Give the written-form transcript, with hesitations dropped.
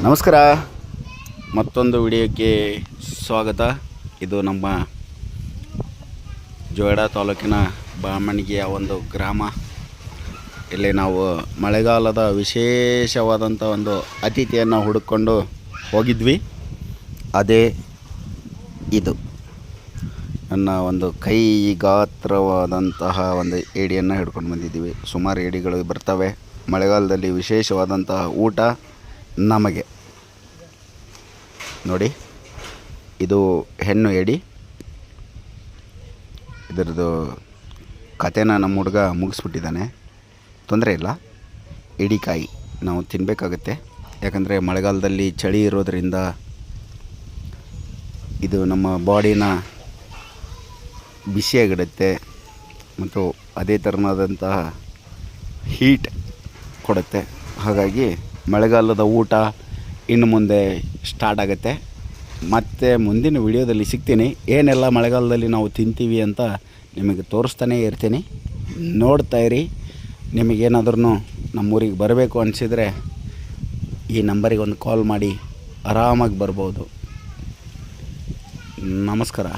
ನಮಸ್ಕಾರ, ಮತ್ತೊಂದು ವಿಡಿಯೋಕ್ಕೆ ಸ್ವಾಗತ. ಇದು ನಮ್ಮ ಜೋಯಿಡಾ ತಾಲೂಕಿನ ಬಾಮಣಿಗೆಯ ಒಂದು ಗ್ರಾಮ. ಇಲ್ಲಿ ನಾವು ಮಳೆಗಾಲದ ವಿಶೇಷವಾದಂಥ ಒಂದು ಅತಿಥಿಯನ್ನು ಹುಡುಕೊಂಡು ಹೋಗಿದ್ವಿ. ಅದೇ ಇದು ನನ್ನ ಒಂದು ಕೈ ಗಾತ್ರವಾದಂತಹ ಒಂದು ಏಡಿಯನ್ನು ಹಿಡ್ಕೊಂಡು ಬಂದಿದ್ದೀವಿ. ಸುಮಾರು ಏಡಿಗಳು ಬರ್ತವೆ ಮಳೆಗಾಲದಲ್ಲಿ. ವಿಶೇಷವಾದಂತಹ ಊಟ ನಮಗೆ ನೋಡಿ. ಇದು ಹೆಣ್ಣು ಏಡಿ. ಇದರದ್ದು ಕಥೆನ ನಮ್ಮ ಹುಡುಗ ಮುಗಿಸ್ಬಿಟ್ಟಿದ್ದಾನೆ. ತೊಂದರೆ ಇಲ್ಲ, ಏಡಿಕಾಯಿ ನಾವು ತಿನ್ನಬೇಕಾಗತ್ತೆ. ಯಾಕಂದರೆ ಮಳೆಗಾಲದಲ್ಲಿ ಚಳಿ ಇರೋದರಿಂದ ಇದು ನಮ್ಮ ಬಾಡಿನ ಬಿಸಿಯಾಗಿಡುತ್ತೆ ಮತ್ತು ಅದೇ ಥರನಾದಂತಹ ಹೀಟ್ ಕೊಡುತ್ತೆ. ಹಾಗಾಗಿ ಮಳೆಗಾಲದ ಊಟ ಇನ್ನು ಮುಂದೆ ಸ್ಟಾರ್ಟ್ ಆಗುತ್ತೆ. ಮತ್ತು ಮುಂದಿನ ವಿಡಿಯೋದಲ್ಲಿ ಸಿಗ್ತೀನಿ. ಏನೆಲ್ಲ ಮಳೆಗಾಲದಲ್ಲಿ ನಾವು ತಿಂತೀವಿ ಅಂತ ನಿಮಗೆ ತೋರಿಸ್ತಾನೇ ಇರ್ತೀನಿ. ನೋಡ್ತಾ ಇರಿ. ನಿಮಗೇನಾದ್ರೂ ನಮ್ಮೂರಿಗೆ ಬರಬೇಕು ಅನಿಸಿದರೆ ಈ ನಂಬರಿಗೆ ಒಂದು ಕಾಲ್ ಮಾಡಿ ಆರಾಮಾಗಿ ಬರ್ಬೋದು. ನಮಸ್ಕಾರ.